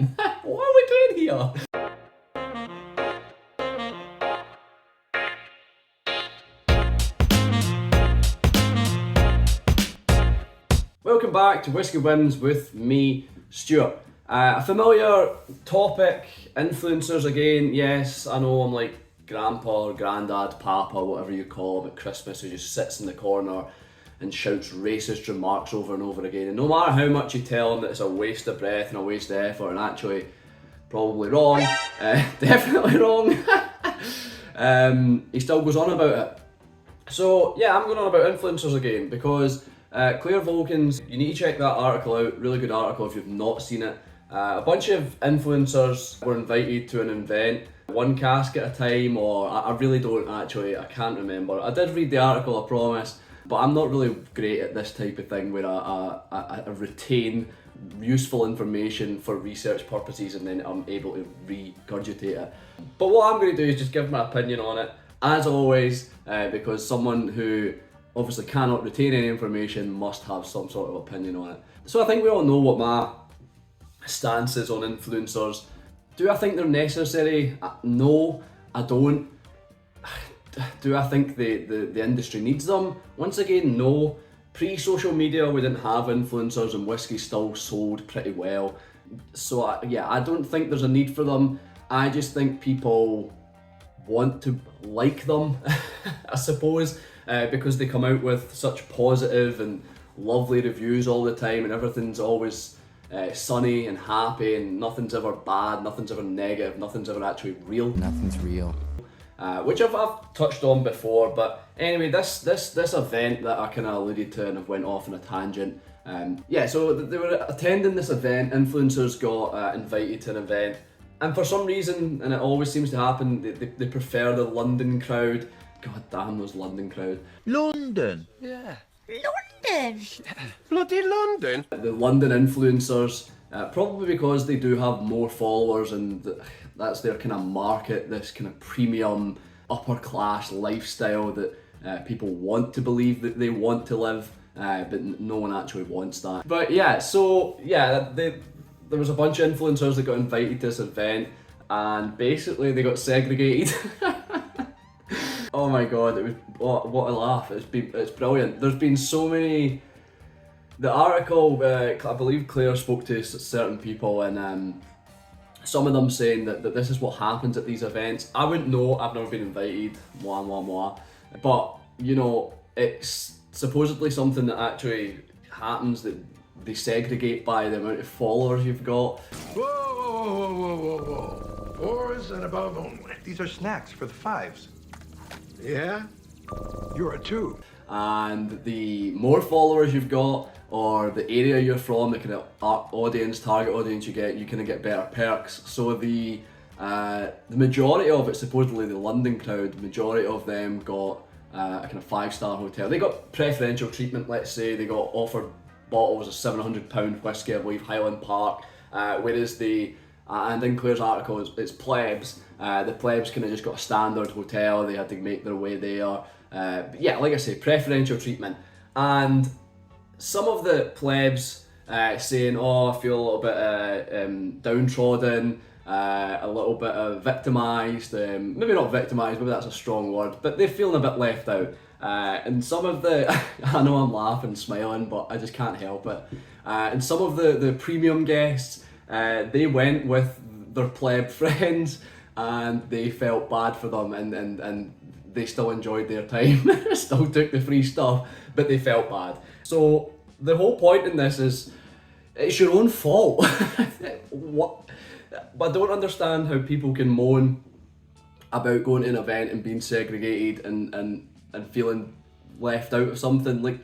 again? What are we doing here? Welcome back to Whiskey Whims with me, Stuart. A familiar topic, influencers again. Yes, I know I'm like grandpa, granddad, papa, whatever you call him at Christmas, who just sits in the corner and shouts racist remarks over and over again. And no matter how much you tell him that it's a waste of breath and a waste of effort, and actually probably wrong, definitely wrong, he still goes on about it. So yeah, I'm going on about influencers again because Claire Volkins, you need to check that article out, really good article if you've not seen it. A bunch of influencers were invited to an event, one cask at a time, or I really don't actually, I can't remember. I did read the article, I promise, but I'm not really great at this type of thing where I retain useful information for research purposes and then I'm able to regurgitate it. But what I'm going to do is just give my opinion on it, as always, because someone who obviously cannot retain any information must have some sort of opinion on it. So I think we all know what my stance is on influencers. Do I think they're necessary? No, I don't. Do I think the industry needs them? Once again, no. Pre-social media, we didn't have influencers and whiskey still sold pretty well. So I don't think there's a need for them. I just think people want to like them, I suppose, because they come out with such positive and lovely reviews all the time and everything's always sunny and happy and nothing's ever bad, nothing's ever negative, nothing's ever actually real. Nothing's real. Which I've touched on before, but anyway, this event that I kind of alluded to and I've went off on a tangent. So they were attending this event, influencers got invited to an event, and for some reason, and it always seems to happen, they prefer the London crowd. God damn those London crowd. London? Yeah. London! Bloody London! The London influencers, probably because they do have more followers and that's their kind of market, this kind of premium upper class lifestyle that people want to believe that they want to live, but no one actually wants that. But yeah, so yeah, there was a bunch of influencers that got invited to this event and basically they got segregated. Oh my god, it was what a laugh. It's brilliant. There's been so many. The article, I believe Claire spoke to certain people and some of them saying that this is what happens at these events. I wouldn't know, I've never been invited, but you know, it's supposedly something that actually happens, that they segregate by the amount of followers you've got. Whoa. Fours and above only. These are snacks for the fives. Yeah? You're a two. And the more followers you've got, or the area you're from, the kind of target audience you kind of get better perks. So the majority of it, supposedly the London crowd, the majority of them got a kind of 5-star hotel. They got preferential treatment, let's say. They got offered bottles of £700 whiskey, I believe, Highland Park, whereas and in Claire's article, it's plebs. The plebs kind of just got a standard hotel, they had to make their way there. But yeah, like I say, preferential treatment. And some of the plebs saying, oh, I feel a little bit downtrodden, a little bit victimised, maybe not victimised, maybe that's a strong word, but they're feeling a bit left out. And some of the, I know I'm laughing, smiling, but I just can't help it. And some of the premium guests, they went with their pleb friends and they felt bad for them and they still enjoyed their time, still took the free stuff, but they felt bad. So the whole point in this is, it's your own fault. What? But I don't understand how people can moan about going to an event and being segregated and feeling left out of something. Like,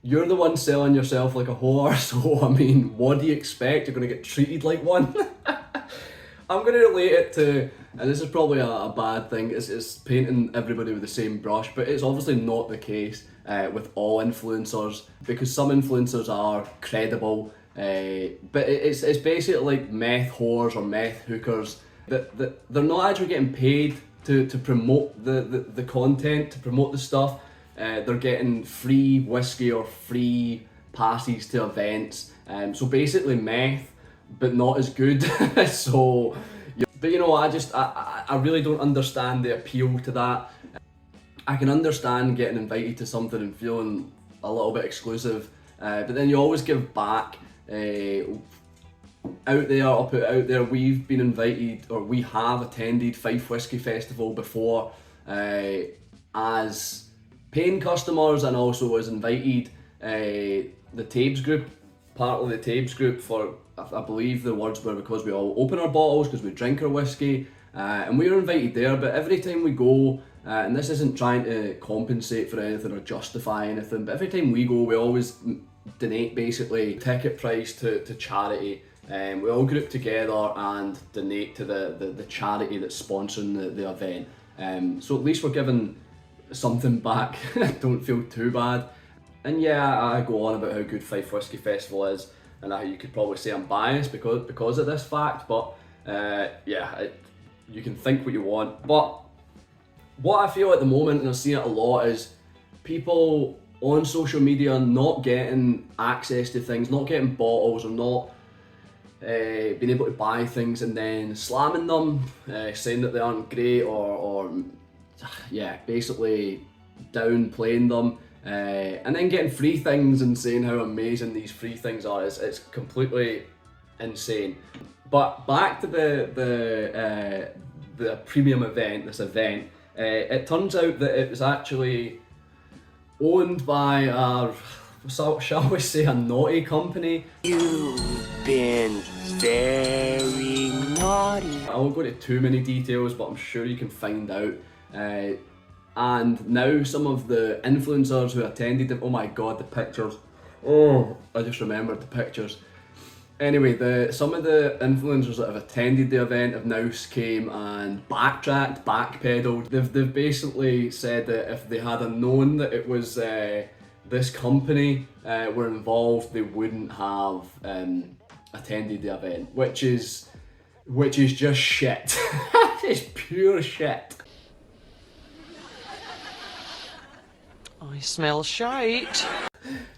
you're the one selling yourself like a whore, so I mean, what do you expect? You're going to get treated like one? I'm going to relate it to, and this is probably a bad thing, it's painting everybody with the same brush, but it's obviously not the case with all influencers, because some influencers are credible, but it's basically like meth whores or meth hookers, that they're not actually getting paid to promote the content, to promote the stuff. They're getting free whiskey or free passes to events. So basically meth but not as good. So, yeah. But you know, I really don't understand the appeal to that. I can understand getting invited to something and feeling a little bit exclusive, but then you always give back. Out there, I'll put it out there, we've been invited, or we have attended Fife Whisky Festival before as paying customers, and also as invited the Tabes group, part of the Tabes group, for, I believe the words were, because we all open our bottles, because we drink our whiskey, and we were invited there. But every time we go, and this isn't trying to compensate for anything or justify anything, but every time we go, we always donate basically ticket price to charity. We all group together and donate to the charity that's sponsoring the event. So at least we're giving something back. Don't feel too bad. And yeah, I go on about how good Fife Whisky Festival is, and you could probably say I'm biased because of this fact, but yeah, you can think what you want. But what I feel at the moment, and I see it a lot, is people on social media not getting access to things, not getting bottles, or not being able to buy things, and then slamming them, saying that they aren't great, or yeah, basically downplaying them, and then getting free things and saying how amazing these free things are. It's completely insane. But back to the premium event, this event, it turns out that it was actually owned by shall we say, a naughty company. You've been very naughty. I won't go into too many details, but I'm sure you can find out. And now some of the influencers who attended it, oh my god, the pictures. Oh, I just remembered the pictures. Anyway, some of the influencers that have attended the event have now came and backtracked, backpedaled. They've basically said that if they had known that it was this company were involved, they wouldn't have attended the event, which is just shit. It's pure shit. I smell shite.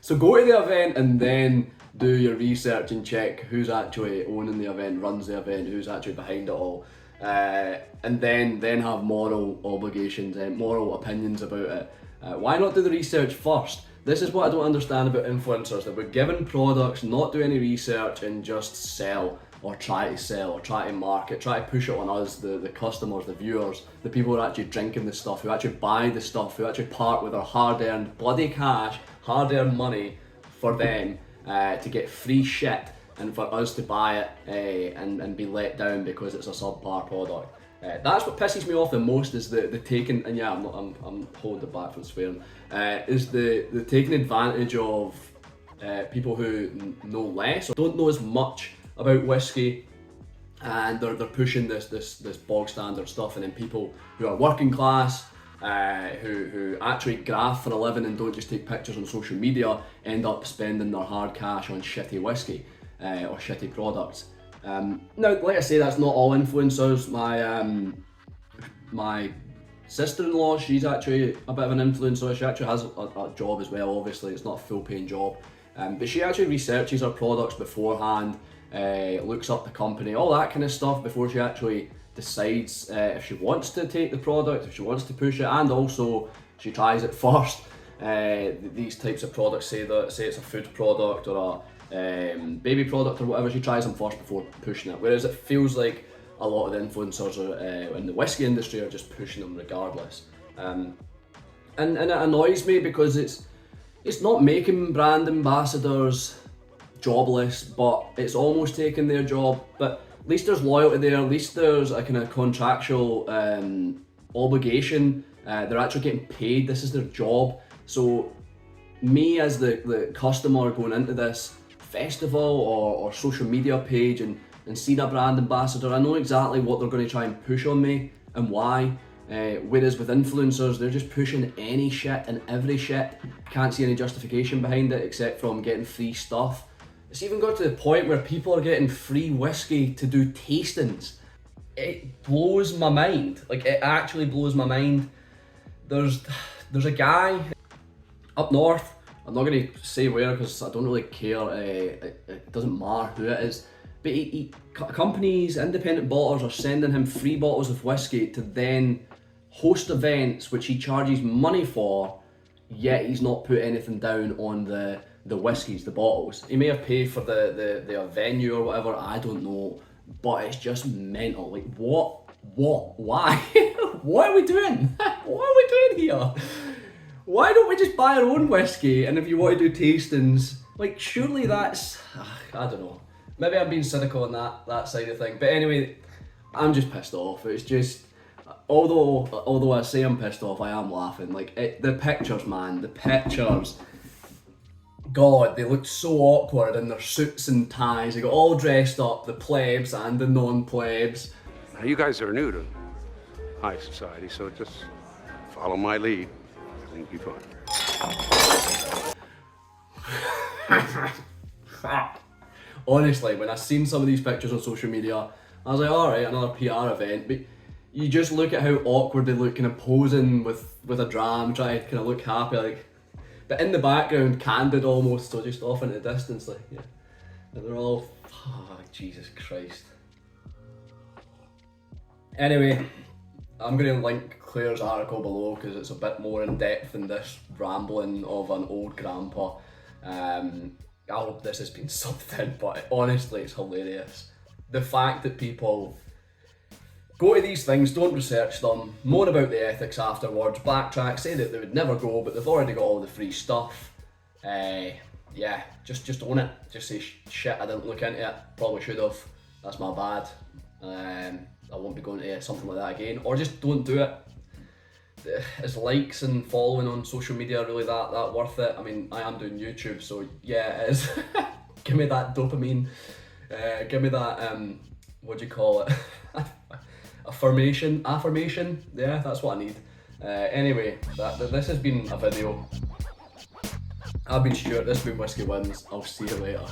So go to the event and then do your research and check who's actually owning the event, runs the event, who's actually behind it all, and then have moral obligations and moral opinions about it. Why not do the research first? This is what I don't understand about influencers, that we're given products, not do any research, and just sell, or try to sell, or try to market, try to push it on us, the customers, the viewers, the people who are actually drinking the stuff, who actually buy the stuff, who actually part with their hard-earned bloody cash, hard-earned money for them, to get free shit, and for us to buy it and be let down because it's a subpar product. That's what pisses me off the most, is the taking, and yeah, I'm holding it back from swearing, is the taking advantage of people who know less or don't know as much about whiskey, and they're pushing this bog standard stuff, and then people who are working class, who actually graph for a living and don't just take pictures on social media, end up spending their hard cash on shitty whiskey or shitty products. Now, like I say, that's not all influencers. My sister-in-law, she's actually a bit of an influencer. She actually has a job as well. Obviously, it's not a full-paying job, but she actually researches her products beforehand, looks up the company, all that kind of stuff before she actually decides if she wants to take the product, if she wants to push it, and also she tries it first. These types of products, say it's a food product or a baby product or whatever, she tries them first before pushing it. Whereas it feels like a lot of the influencers in the whiskey industry are just pushing them regardless. And it annoys me because it's not making brand ambassadors jobless, but it's almost taking their job. But at least there's loyalty there, at least there's a kind of contractual obligation. They're actually getting paid, this is their job. So me as the customer going into this festival or social media page and seeing a brand ambassador, I know exactly what they're going to try and push on me and why. Whereas with influencers, they're just pushing any shit and every shit. Can't see any justification behind it except from getting free stuff. It's even got to the point where people are getting free whiskey to do tastings. It blows my mind. Like, it actually blows my mind. There's a guy up north, I'm not going to say where because I don't really care, it doesn't matter who it is, But companies, independent bottlers are sending him free bottles of whiskey to then host events which he charges money for, yet he's not put anything down on the whiskies, the bottles. He may have paid for the venue or whatever, I don't know, but it's just mental. Like, what, why? What are we doing? What are we doing here? Why don't we just buy our own whiskey, and if you want to do tastings, like, surely that's, I don't know. Maybe I'm being cynical on that side of thing, but anyway, I'm just pissed off. It's just, although I say I'm pissed off, I am laughing. Like, the pictures, man, the pictures. God, they looked so awkward in their suits and ties. They got all dressed up, the plebs and the non-plebs. Now, you guys are new to high society, so just follow my lead. You'll be fine. Honestly, when I seen some of these pictures on social media, I was like, alright, another PR event, but you just look at how awkward they look, kind of posing with a dram, trying to kind of look happy, like, but in the background, candid almost, so just off into the distance, like, yeah. And they're all, oh, Jesus Christ. Anyway, I'm going to link Claire's article below because it's a bit more in depth than this rambling of an old grandpa. I hope this has been something, but honestly, it's hilarious. The fact that people go to these things, don't research them, moan about the ethics afterwards, backtrack, say that they would never go, but they've already got all the free stuff. Yeah, just own it. Just say, shit, I didn't look into it, probably should have, that's my bad. I won't be going to something like that again, or just don't do it. Is likes and following on social media really that worth it? I mean, I am doing YouTube, so yeah, it is. Give me that dopamine. Give me that, what do you call it? Affirmation. Yeah, that's what I need. Anyway, this has been a video. I've been Stuart, this has been Whiskey Whims. I'll see you later.